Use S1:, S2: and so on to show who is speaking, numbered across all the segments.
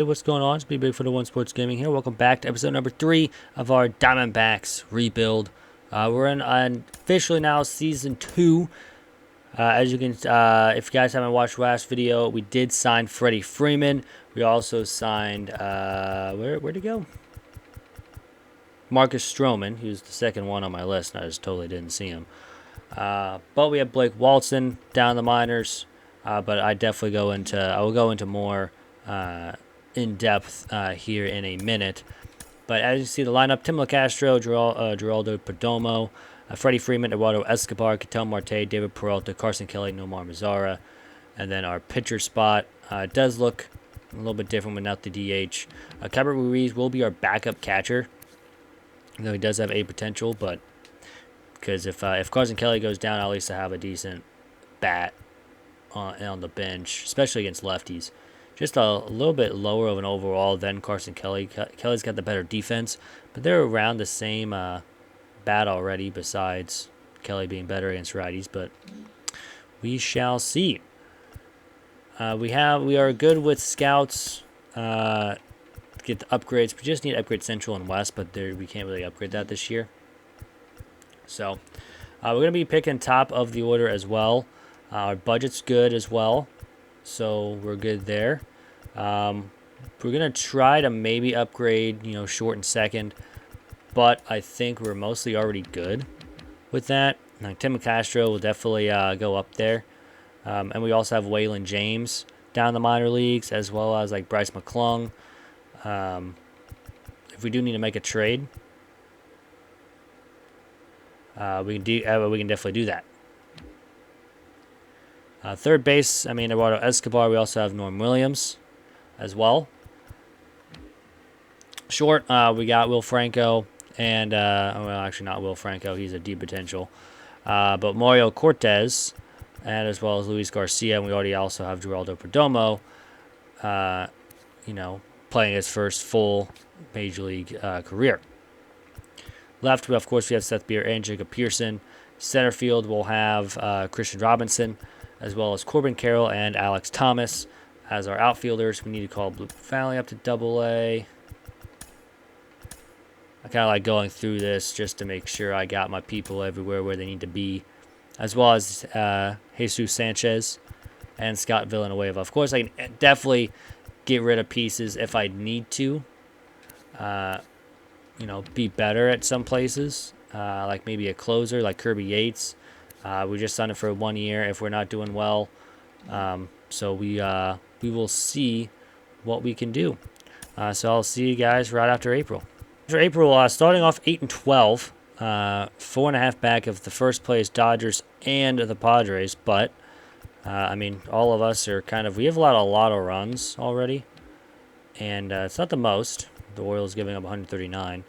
S1: Hey, what's going on? It's Big for the One Sports Gaming here. Welcome back to episode number 3 of our Diamondbacks rebuild. We're in officially now season 2. As you can, if you guys haven't watched last video, we did sign Freddie Freeman. We also signed where'd he go? Marcus Stroman. He was the second one on my list, and I just totally didn't see him. But we have Blake Walton down the minors. But I definitely I will go into more in depth here in a minute. But as you see the lineup, Tim LaCastro, Geraldo Perdomo, Freddie Freeman, Eduardo Escobar, Ketel Marte, David Peralta, Carson Kelly, Nomar Mazara. And then our pitcher spot does look a little bit different without the DH. Cabot Ruiz will be our backup catcher, though he does have a potential. But because if Carson Kelly goes down, I'll at least have a decent bat on the bench, especially against lefties. Just a little bit lower of an overall than Carson Kelly. Kelly's got the better defense, but they're around the same bat already, besides Kelly being better against righties, but we shall see. We are good with scouts to get the upgrades. We just need to upgrade Central and West, but we can't really upgrade that this year. So we're going to be picking top of the order as well. Our budget's good as well, so we're good there. We're going to try to maybe upgrade, short and second, but I think we're mostly already good with that. Like Tim Castro will definitely go up there. And we also have Waylon James down the minor leagues, as well as like Bryce McClung. If we do need to make a trade, we can definitely do that. Third base, Eduardo Escobar. We also have Norm Williams as well. Short, we got Will Franco and, actually not Will Franco. He's a deep potential. But Mario Cortez, and as well as Luis Garcia. And we already also have Geraldo Perdomo, playing his first full Major League career. Left, of course, we have Seth Beer and Jacob Pearson. Center field, we'll have Christian Robinson, as well as Corbin Carroll and Alex Thomas as our outfielders. We need to call Blue Valley up to Double-A. I kind of like going through this just to make sure I got my people everywhere where they need to be, as well as Jesus Sanchez and Scott Villanueva. Of course, I can definitely get rid of pieces if I need to, be better at some places, like maybe a closer like Kirby Yates. We just signed him for 1 year if we're not doing well. So we will see what we can do. So I'll see you guys right after April. After April, starting off 8-12, 4.5 back of the first place Dodgers and the Padres. But all of us are we have a lot of runs already, and it's not the most. The Orioles giving up 139.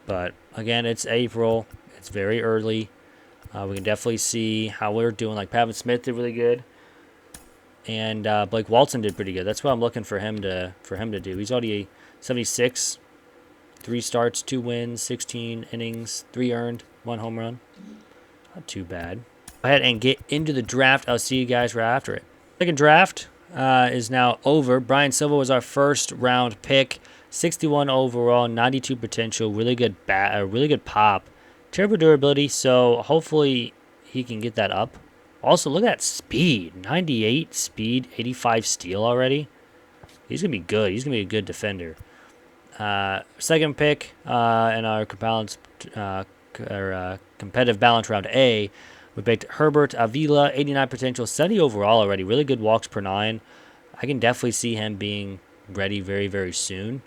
S1: But again, it's April. It's very early. We can definitely see how we're doing. Like Pavin Smith did really good, and Blake Walton did pretty good. That's what I'm looking for him to do. He's already 76, 3 starts, 2 wins, 16 innings, 3 earned, 1 home run. Not too bad. Go ahead and get into the draft. I'll see you guys right after it. Second draft is now over. Brian Silva was our first round pick, 61 overall, 92 potential, really good really good pop. Terrible durability, so hopefully he can get that up. Also, look at that speed. 98 speed, 85 steal already. He's going to be good. He's going to be a good defender. Second pick in our competitive balance round A, we picked Herbert Avila, 89 potential, 70 overall already. Really good walks per 9. I can definitely see him being ready very, very soon.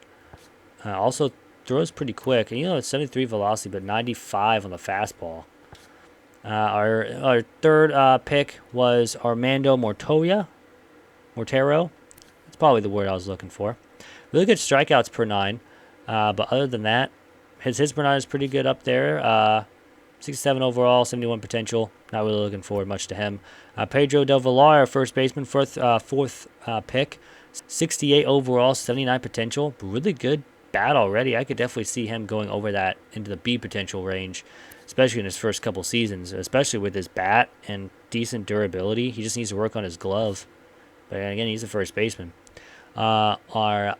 S1: Also, throws pretty quick. And, it's 73 velocity, but 95 on the fastball. Our third pick was Armando Mortero. That's probably the word I was looking for. Really good strikeouts per 9. But other than that, his per 9 is pretty good up there. 67 overall, 71 potential. Not really looking forward much to him. Pedro Del Villar, our first baseman, fourth pick. 68 overall, 79 potential. Really good bat already. I could definitely see him going over that into the B potential range, especially in his first couple seasons, especially with his bat and decent durability. He just needs to work on his glove. But again, he's a first baseman. Our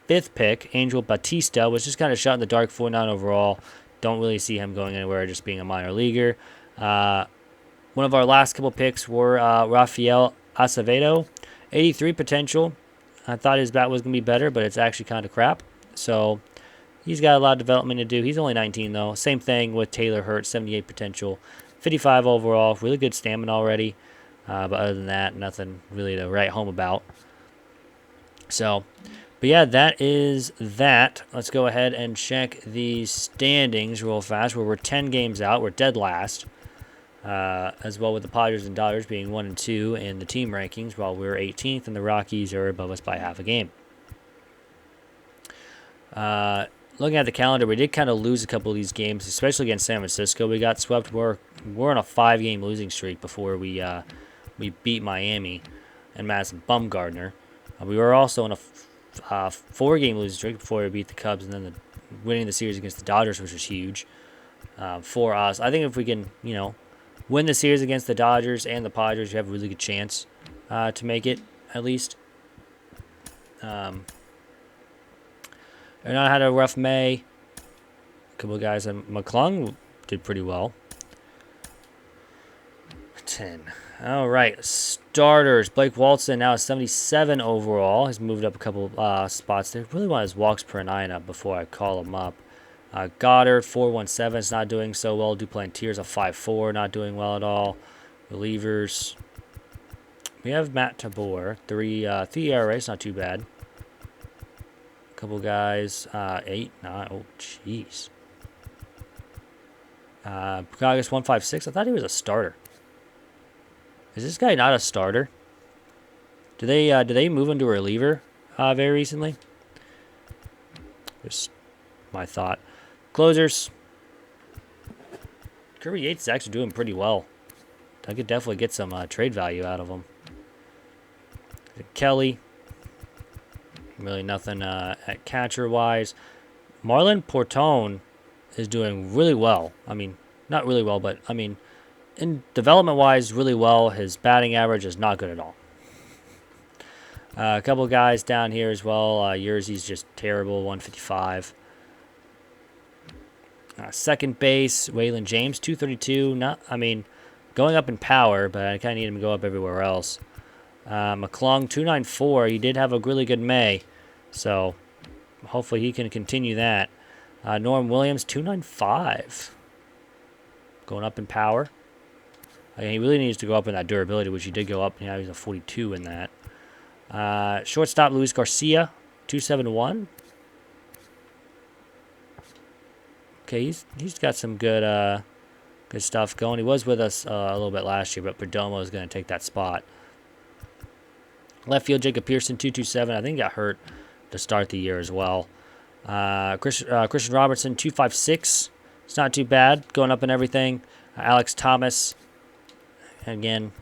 S1: fifth pick, Angel Batista, was just kind of shot in the dark, 49 overall. Don't really see him going anywhere, just being a minor leaguer. One of our last couple picks were Rafael Acevedo, 83 potential. I thought his bat was going to be better, but it's actually kind of crap. So he's got a lot of development to do. He's only 19, though. Same thing with Taylor Hurt, 78 potential, 55 overall. Really good stamina already. But other than that, nothing really to write home about. So, but yeah, that is that. Let's go ahead and check the standings real fast, where we're 10 games out. We're dead last. As well with the Padres and Dodgers being 1 and 2 in the team rankings, while we're 18th, and the Rockies are above us by half a game. Looking at the calendar, we did kind of lose a couple of these games, especially against San Francisco. We got swept. We're on a 5-game losing streak before we beat Miami and Madison Bumgarner. We were also on a 4-game losing streak before we beat the Cubs, and then winning the series against the Dodgers, which was huge for us. I think if we can, win the series against the Dodgers and the Padres, you have a really good chance to make it, at least. And I had a rough May. A couple of guys, McClung did pretty well. 10. All right, starters. Blake Walton now is 77 overall. He's moved up a couple spots there. Really want his walks per 9 up before I call him up. Goddard, 4.17, is not doing so well. Duplantiers, a 5.4, not doing well at all. Relievers. We have Matt Tabor, 3 ERA, it's not too bad. A couple guys, 8, 9, oh, jeez. August 156, I thought he was a starter. Is this guy not a starter? Did they move him to a reliever very recently? Just my thought. Closers. Kirby Yates is actually doing pretty well. I could definitely get some trade value out of him. Kelly. Really nothing at catcher-wise. Marlon Portone is doing really well. I mean, not really well, but, in development-wise, really well. His batting average is not good at all. A couple guys down here as well. Yersey's just terrible, 155. Second base, Waylon James, 232. Going up in power, but I kind of need him to go up everywhere else. McClung, 294. He did have a really good May, so hopefully he can continue that. Norm Williams, 295. Going up in power. He really needs to go up in that durability, which he did go up. He's a 42 in that. Shortstop, Luis Garcia, 271. Okay, he's got some good stuff going. He was with us a little bit last year, but Perdomo is going to take that spot. Left field, Jacob Pearson, 227. I think he got hurt to start the year as well. Christian Robertson, 256. It's not too bad, going up in everything. Alex Thomas, again,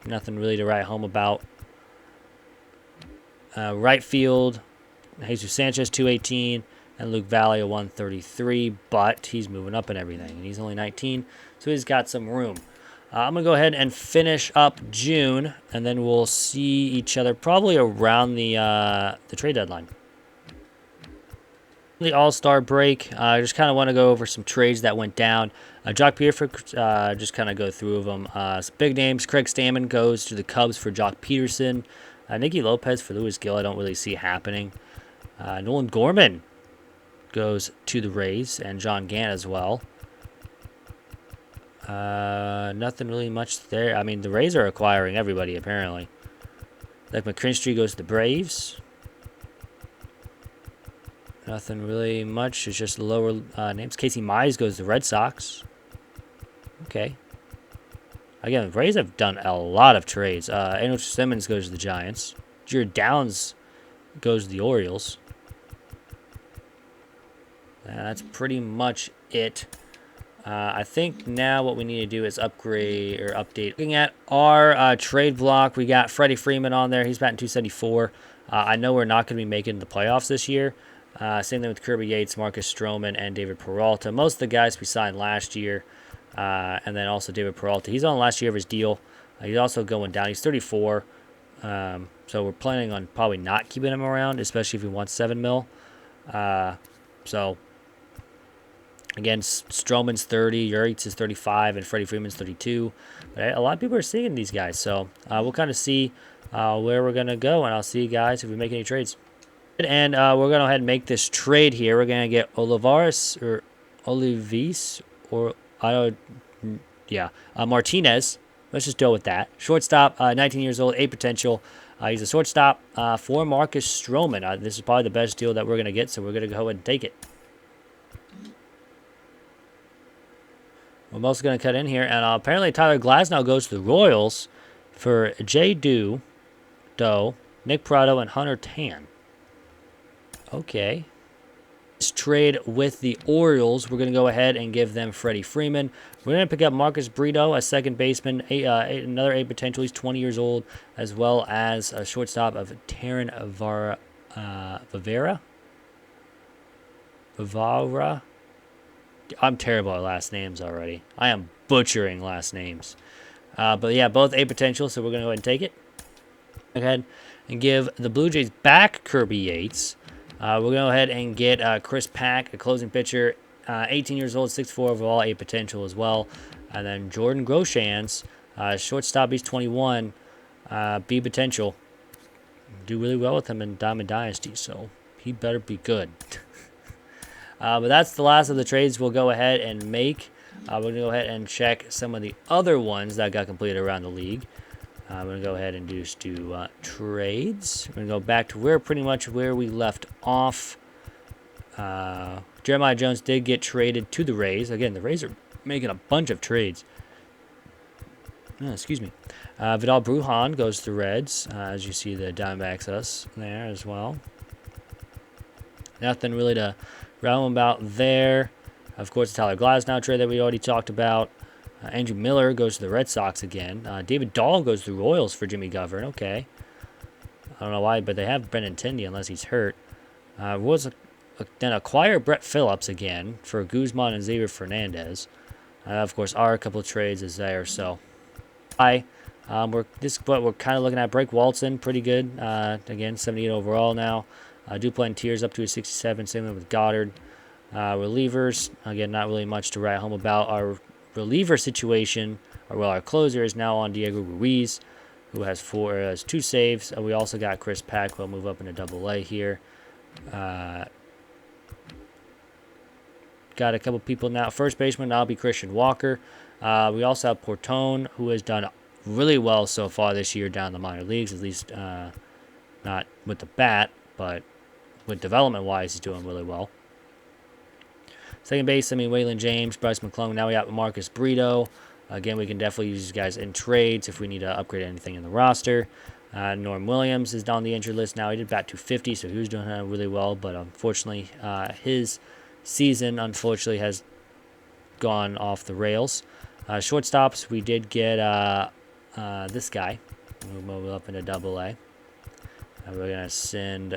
S1: nothing really to write home about. Right field, Jesus Sanchez, 218. And Luke Valley, a 133, but he's moving up and everything. And he's only 19, so he's got some room. I'm going to go ahead and finish up June, and then we'll see each other probably around the trade deadline. The All-Star break, I just kind of want to go over some trades that went down. Jock Peterson, just kind of go through them. Some big names. Craig Stammen goes to the Cubs for Jock Peterson. Nicky Lopez for Lewis Gill, I don't really see happening. Nolan Gorman goes to the Rays, and John Gant as well. Nothing really much there. The Rays are acquiring everybody, apparently. Like McKinstry goes to the Braves. Nothing really much. It's just lower names. Casey Mize goes to the Red Sox. Okay. Again, the Rays have done a lot of trades. Andrew Simmons goes to the Giants. Jared Downs goes to the Orioles. That's pretty much it. I think now what we need to do is upgrade or update. Looking at our trade block, we got Freddie Freeman on there. He's batting 274. I know we're not going to be making the playoffs this year. Same thing with Kirby Yates, Marcus Stroman, and David Peralta. Most of the guys we signed last year, and then also David Peralta. He's on the last year of his deal. He's also going down. He's 34. So So we're planning on probably not keeping him around, especially if he wants $7 million. So again, Stroman's 30, Urias is 35, and Freddie Freeman's 32. But a lot of people are seeing these guys, so we'll kind of see where we're gonna go, and I'll see you guys if we make any trades. And we're gonna go ahead and make this trade here. We're gonna get Olivares or Olivis or Martinez. Let's just deal with that. Shortstop, 19 years old, 8 potential. He's a shortstop for Marcus Stroman. This is probably the best deal that we're going to get, so we're going to go ahead and take it. I'm also going to cut in here, and apparently Tyler Glasnow goes to the Royals for Jay Doe, Nick Prado, and Hunter Tan. Okay. Trade with the Orioles. We're going to go ahead and give them Freddie Freeman. We're going to pick up Marcus Brito, a second baseman, another 8 potential. He's 20 years old, as well as a shortstop of Taryn Vavara. I'm terrible at last names already. I am butchering last names. But yeah, both 8 potential, so we're going to go ahead and take it. Go ahead and give the Blue Jays back Kirby Yates. We're going to go ahead and get Chris Pack, a closing pitcher, 18 years old, 6'4" overall, 8 potential as well. And then Jordan Groshans, shortstop, he's 21, B potential. Do really well with him in Diamond Dynasty, so he better be good. But that's the last of the trades we'll go ahead and make. We're going to go ahead and check some of the other ones that got completed around the league. I'm going to go ahead and do trades. We're going to go back to where we left off. Jeremiah Jones did get traded to the Rays. Again, the Rays are making a bunch of trades. Excuse me. Vidal Brujan goes to the Reds. As you see, the Diamondbacks us there as well. Nothing really to round about there. Of course, the Tyler Glasnow trade that we already talked about. Andrew Miller goes to the Red Sox again. David Dahl goes to the Royals for Jimmy Govern. Okay. I don't know why, but they have Brennan Tindy unless he's hurt. Then acquire Brett Phillips again for Guzman and Xavier Fernandez. Of course, our couple of trades is there. So, we're kind of looking at Blake Walton, pretty good. Again, 78 overall now. Duplantiers up to a 67. Same thing with Goddard. Relievers, again, not really much to write home about. Our reliever situation, our closer is now on Diego Ruiz, who has 2 saves. We also got Chris Pack, who will move up into Double-A here. Got a couple people now. First baseman now will be Christian Walker. We also have Portone, who has done really well so far this year down in the minor leagues, at least not with the bat, but with development-wise, he's doing really well. Second base, Waylon James, Bryce McClung. Now we have Marcus Brito. Again, we can definitely use these guys in trades if we need to upgrade anything in the roster. Norm Williams is down the injured list now. He did bat 250, so he was doing really well. But unfortunately, his season, has gone off the rails. Shortstops, we did get this guy. We'll move up into Double-A. And we're going to send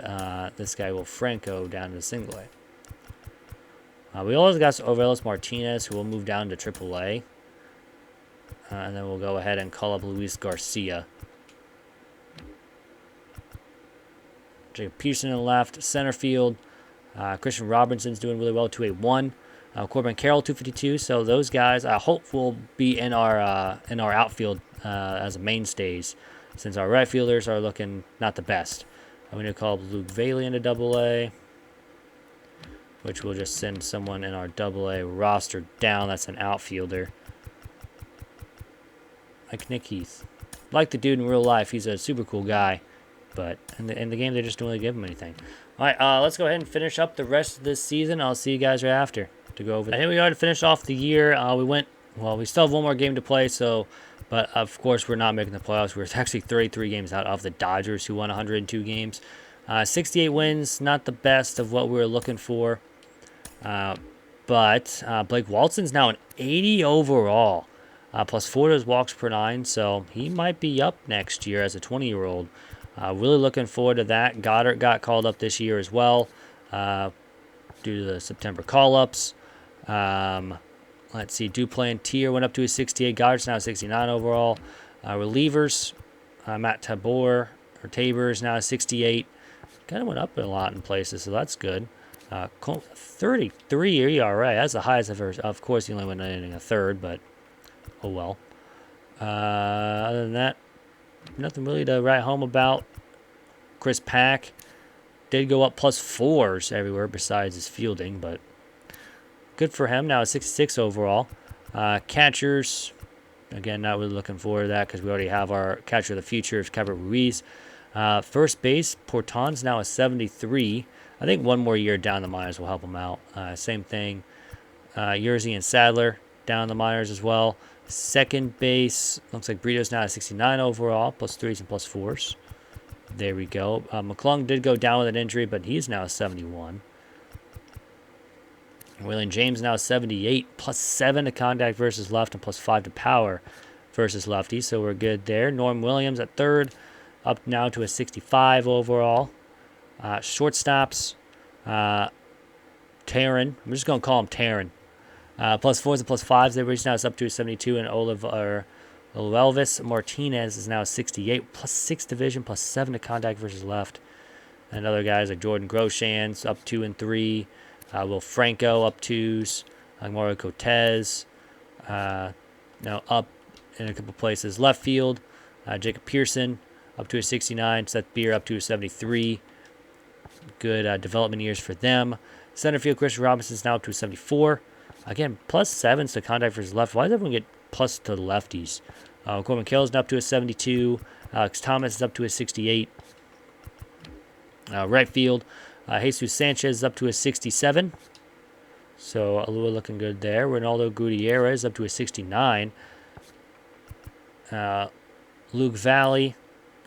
S1: this guy, Will Franco, down to Single-A. We also got Orvelis Martinez, who will move down to Triple-A. And then we'll go ahead and call up Luis Garcia. Jacob Peterson in the left. Center field. Christian Robinson's doing really well, 281. Corbin Carroll, 252. So those guys, I hope, will be in our outfield as mainstays, since our right fielders are looking not the best. I'm going to call up Luke Valey into Double-A, which will just send someone in our Double-A roster down. That's an outfielder. Like Nick Heath. Like the dude in real life. He's a super cool guy. But in the game, they just don't really give him anything. All right, let's go ahead and finish up the rest of this season. I'll see you guys right after to go over. Here we are to finish off the year. We still have one more game to play, but of course, we're not making the playoffs. We're actually 33 games out of the Dodgers, who won 102 games. 68 wins, not the best of what we were looking for. But Blake Walton's now an 80 overall, plus 4 walks per 9, so he might be up next year as a 20-year-old. Really looking forward to that. Goddard got called up this year as well due to the September call-ups. Let's see, Duplantier went up to a 68. Goddard's now 69 overall. Relievers, Matt Tabor, Or Tabor is now 68. Kind of went up a lot in places, so that's good. 33 ERA. That's the highest I've ever. Of course, he only went in a third, but oh well. Other than that, nothing really to write home about. Chris Pack did go up +4s everywhere besides his fielding, but good for him. Now 66 overall. Catchers, again, not really looking forward to that because we already have our catcher of the future, Cabot Ruiz. First base, Porton's now a 73. I think one more year down the minors will help him out. Same thing. Yerzy and Sadler down the minors as well. Second base, looks like Brito's now a 69 overall, +3s and +4s. There we go. McClung did go down with an injury, but he's now a 71. William James now 78, +7 to contact versus left and +5 to power versus lefty, so we're good there. Norm Williams at third, up now to a 65 overall. Shortstops, Taryn, I'm just going to call him Taryn. +4s and +5s, everybody's now up to a 72, and Elvis Martinez is now 68, +6 division, +7 to contact versus left. And other guys like Jordan Groshans up 2 and 3. Will Franco up 2s. Mario Cortez now up in a couple places. Left field, Jacob Pearson up to a 69. Seth Beer up to a 73. Good development years for them. Center field, Christian Robinson's now up to a 74. Again, +7s to contact versus left. Why does everyone get plus to the lefties? Corbin Carroll's up to a 72. Alex Thomas is up to a 68. Right field, Jesus Sanchez is up to a 67. So Alua looking good there. Ronaldo Gutierrez up to a 69. Luke Valley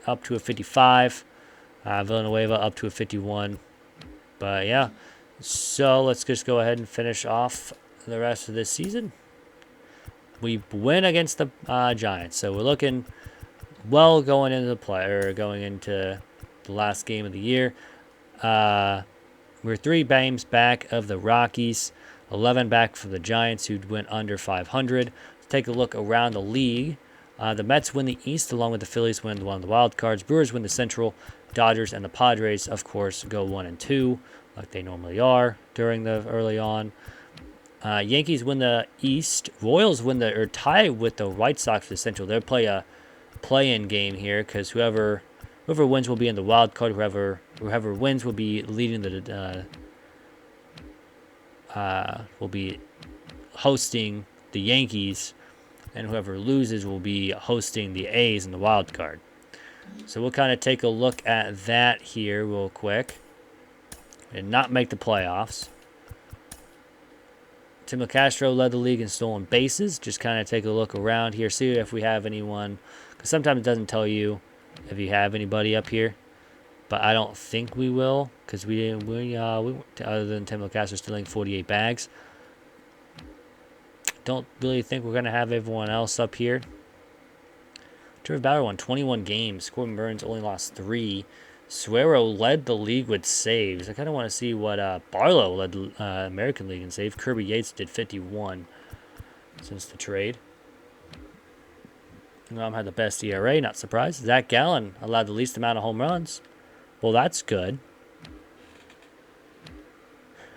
S1: up to a 55. Villanueva up to a 51. But yeah, so let's just go ahead and finish off the rest of this season. We win against the Giants, so we're looking well going into the last game of the year. We're 3 games back of the Rockies, 11 back for the Giants, who went under 500. Let's take a look around the league. The Mets win the East, along with the Phillies win one of the wild cards. Brewers win the Central. Dodgers and the Padres, of course, go 1 and 2, like they normally are during the early on. Yankees win the East. Royals tie with the White Sox for the Central. They'll play a play-in game here because whoever wins will be in the wild card. Whoever wins will be leading will be hosting the Yankees, and whoever loses will be hosting the A's in the wild card. So we'll kind of take a look at that here real quick. And not make the playoffs. Tim Castro led the league in stolen bases. Just kind of take a look around here, see if we have anyone. Because sometimes it doesn't tell you if you have anybody up here. But I don't think we will, because we other than Tim Castro stealing 48 bags. Don't really think we're going to have everyone else up here. Trevor Bauer won 21 games. Corbin Burns only lost 3. Suero led the league with saves. I kind of want to see what Barlow led the American League in saves. Kirby Yates did 51 since the trade. Rom had the best ERA, not surprised. Zach Gallen allowed the least amount of home runs. Well, that's good.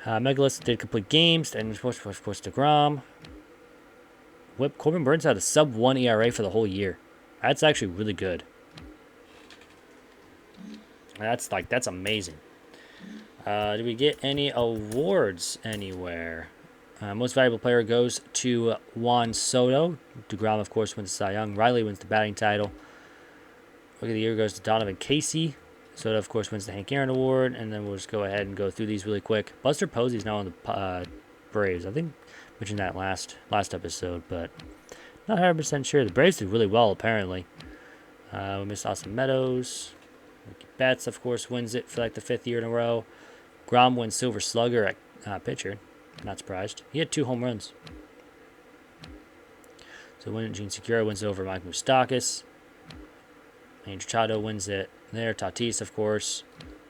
S1: Megalith did complete games, and of course DeGrom. Corbin Burns had a sub-1 ERA for the whole year. That's actually really good. That's amazing. Did we get any awards anywhere? Most valuable player goes to Juan Soto. DeGrom, of course, wins the Cy Young. Riley wins the batting title. Look at the year goes to Donovan Casey. Soto, of course, wins the Hank Aaron Award. And then we'll just go ahead and go through these really quick. Buster Posey's now on the Braves. I think I mentioned that last episode, but not 100% sure. The Braves did really well, apparently. We missed Austin Meadows. Betts, of course, wins it for like the 5th year in a row. Grom wins Silver Slugger at pitcher. Not surprised. He had 2 home runs. So Gene Segura wins it over Mike Moustakas. Andrew Chado wins it there. Tatis, of course.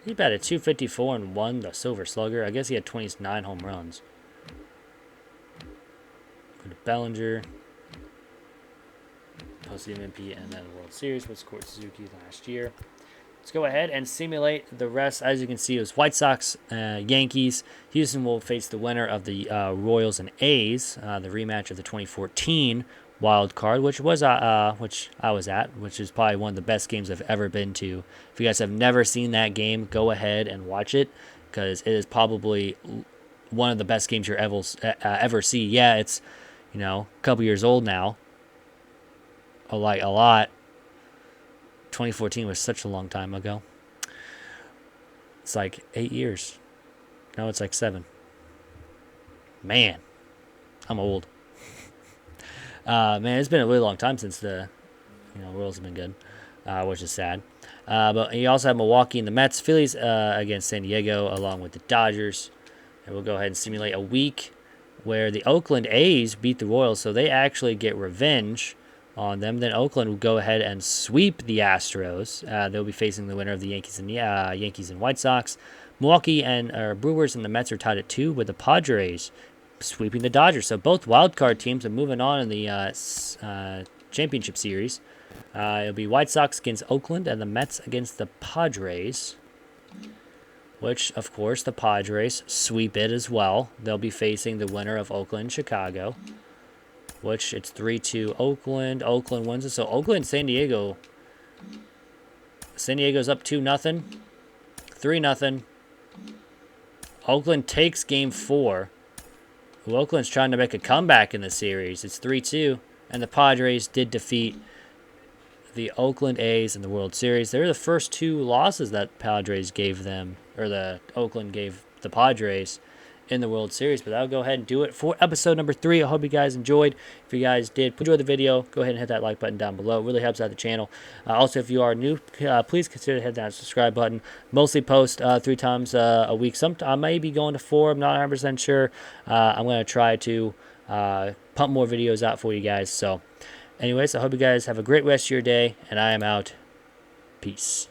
S1: He batted .254 and won the Silver Slugger. I guess he had 29 home runs. Go to Bellinger. Post the MVP and then the World Series with Court Suzuki last year. let's go ahead and simulate the rest. As you can see, it was White Sox, Yankees. Houston will face the winner of the Royals and A's, the rematch of the 2014 wild card, which I was at, which is probably one of the best games I've ever been to. If you guys have never seen that game, go ahead and watch it, because it is probably one of the best games you'll ever see. Yeah, it's a couple years old now. A lot. 2014 was such a long time ago. It's like 8 years. No, it's like 7. Man, I'm old. Man, it's been a really long time since the Royals have been good, which is sad. But you also have Milwaukee and the Mets, Phillies against San Diego, along with the Dodgers. And we'll go ahead and simulate a week where the Oakland A's beat the Royals, so they actually get revenge on them. Then Oakland will go ahead and sweep the Astros. They'll be facing the winner of the Yankees and White Sox. Milwaukee and Brewers and the Mets are tied at 2, with the Padres sweeping the Dodgers. So both wild card teams are moving on in the championship series. It'll be White Sox against Oakland and the Mets against the Padres, which, of course, the Padres sweep it as well. They'll be facing the winner of Oakland and Chicago, which it's 3-2 Oakland. Oakland wins it. So Oakland, San Diego. San Diego's up 2-0. 3-0. Oakland takes game 4. Oakland's trying to make a comeback in the series. It's 3-2. And the Padres did defeat the Oakland A's in the World Series. They're the first 2 losses that Padres gave them, or the Oakland gave the Padres in the World Series. But I'll go ahead and do it for episode number 3. I hope you guys enjoyed. If you guys did, enjoy the video, go ahead and hit that like button down below. It really helps out the channel. Also, if you are new, please consider hitting that subscribe button. Mostly post 3 times a week. I may be going to 4. I'm not 100% sure. I'm going to try to pump more videos out for you guys. So anyways, I hope you guys have a great rest of your day, and I am out. Peace.